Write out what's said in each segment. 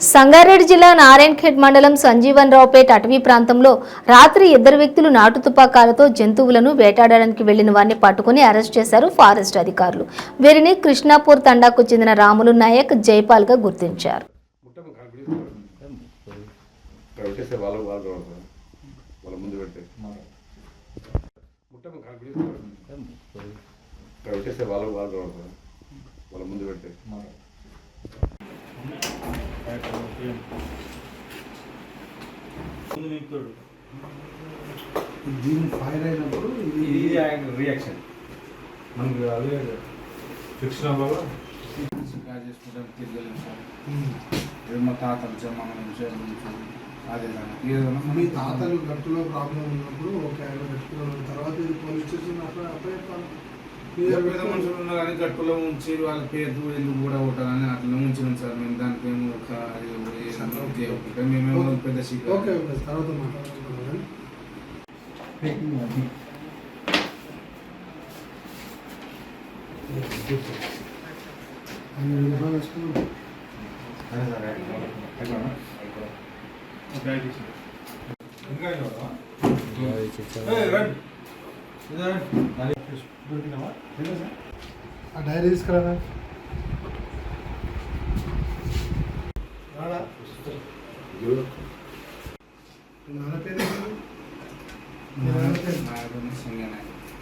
సంగారెడ్డి జిల్లా నారాయణఖేడ్ మండలం సంజీవన్ రావుపేట అటవీ ప్రాంతంలో రాత్రి ఇద్దరు వ్యక్తులు నాటు తుపాకాలతో జంతువులను వేటాడడానికి వెళ్లిన వారిని పట్టుకుని అరెస్ట్ చేశారు ఫారెస్ట్ అధికారులు. వీరిని కృష్ణాపూర్ తండాకు చెందిన రాములు నాయక్, జైపాల్ గా గుర్తించారు. దీన్ని ఫైర్ అయినప్పుడు ఇది రియాక్షన్ మనకు అదే ఫిక్షన్ వల్ల చేసుకుంటాం తిరగలేము సార్. మా తాతలు అదే మీ తాతలు గట్టులో ప్రాబ్లం ఉన్నప్పుడు ఒక పెట్టుకున్న తర్వాత ఇది పోలీస్ స్టేషన్ మనుషులు ఉన్నారు కానీ గట్టులో ఉంచి వాళ్ళ పేరు ఇల్లు కూడా ఉంటారని అట్లా ఉంచినాం సార్. మేము దానికి మేమేమో పెద్ద ఓకే తర్వాత మాట్లాడుతున్నాం. ఆ డైరీ తీసుకురా. నాన్న పేరు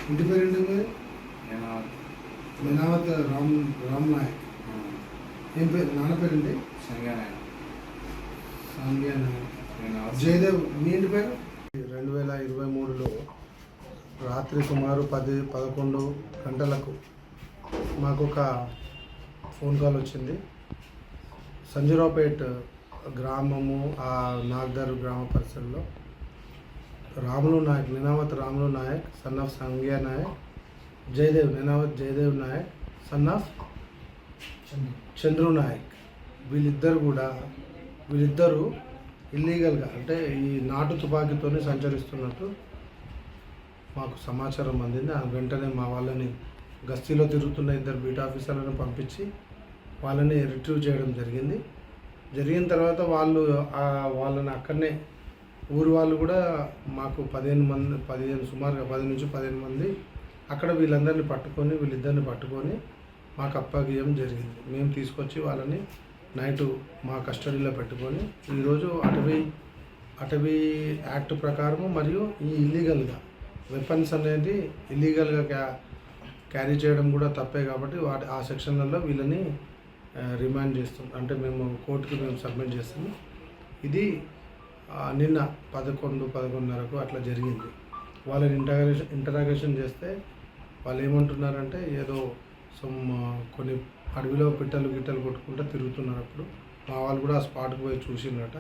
ఇంటి పేరు ఏంటి? మెనావత్ రామ్ నాయక్. ఏం పేరు నాన్న పేరు? సంగ్యా నాయక్. జయదేవ్. మీ ఇంటి పేరు? 2023లో రాత్రి సుమారు 10-11 గంటలకు మాకు ఒక ఫోన్ కాల్ వచ్చింది. సంజీరావుపేట గ్రామము, ఆ నాగ్దారు గ్రామ పరిసరంలో Ramulu Nayak, Ninavath Ramulu Nayak son of Sangya Nayak, Jayadev, Ninavath Jayadev Nayak son of Chandru Nayak, వీళ్ళిద్దరూ ఇల్లీగల్గా అంటే ఈ నాటు తుపాకీతోనే సంచరిస్తున్నట్టు మాకు సమాచారం అందింది. వెంటనే మా వాళ్ళని గస్తీలో తిరుగుతున్న ఇద్దరు బీట్ ఆఫీసర్లను పంపించి వాళ్ళని రిట్రీవ్ చేయడం జరిగిన తర్వాత వాళ్ళని అక్కడనే ఊరి వాళ్ళు కూడా మాకు 10 నుంచి 15 మంది అక్కడ వీళ్ళిద్దరిని పట్టుకొని మాకు అప్పగియడం జరిగింది. మేము తీసుకొచ్చి వాళ్ళని నైటు మా కస్టడీలో పెట్టుకొని ఈరోజు అటవీ యాక్ట్ ప్రకారము మరియు ఈ ఇల్లీగల్గా వెపన్స్ అనేది ఇల్లీగల్గా క్యారీ చేయడం కూడా తప్పే కాబట్టి ఆ సెక్షన్లలో వీళ్ళని రిమాండ్ చేస్తాం. అంటే మేము కోర్టుకి సబ్మిట్ చేస్తాము. ఇది నిన్న 11-11:30కు అట్లా జరిగింది. వాళ్ళని ఇంటరాగేషన్ చేస్తే వాళ్ళు ఏమంటున్నారంటే ఏదో కొన్ని అడవిలో గిట్టలు కొట్టుకుంటూ తిరుగుతున్నారు. అప్పుడు మా వాళ్ళు కూడా ఆ స్పాట్కి పోయి చూసిందట.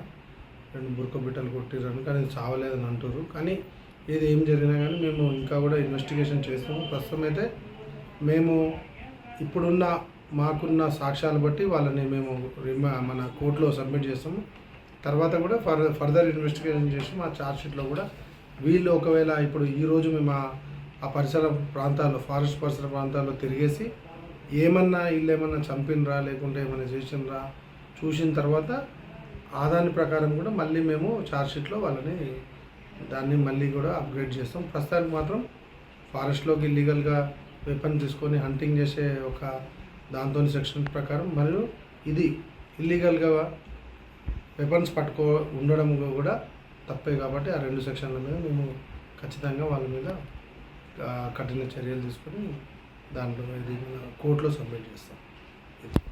2 బురక బిట్టలు కొట్టిరని, కానీ చావలేదని అంటారు. కానీ ఏం జరిగినా కానీ మేము ఇంకా కూడా ఇన్వెస్టిగేషన్ చేస్తాము. ప్రస్తుతం అయితే మేము మాకున్న సాక్ష్యాలు బట్టి వాళ్ళని మేము మన కోర్టులో సబ్మిట్ చేస్తాము. తర్వాత కూడా ఫర్దర్ ఇన్వెస్టిగేషన్ చేసి మా ఛార్జ్షీట్లో కూడా వీళ్ళు ఒకవేళ ఇప్పుడు ఈరోజు మేము ఆ ఫారెస్ట్ పరిసర ప్రాంతాల్లో తిరిగేసి ఏమన్నా చంపినరా లేకుంటే ఏమైనా చేసినరా చూసిన తర్వాత దాని ప్రకారం కూడా మళ్ళీ మేము ఛార్జ్షీట్లో దాన్ని మళ్ళీ కూడా అప్గ్రేడ్ చేస్తాం. ప్రస్తుతానికి మాత్రం ఫారెస్ట్లోకి ఇల్లీగల్గా వెపన్ తీసుకొని హంటింగ్ చేసే ఒక దాంతో సెక్షన్ ప్రకారం మరియు ఇది ఇల్లీగల్గా వెపన్స్ ఉండడం కూడా తప్పే కాబట్టి ఆ 2 సెక్షన్ల మీద మేము ఖచ్చితంగా వాళ్ళ మీద కఠిన చర్యలు తీసుకొని దాంట్లో కోర్టులో సబ్మిట్ చేస్తాం.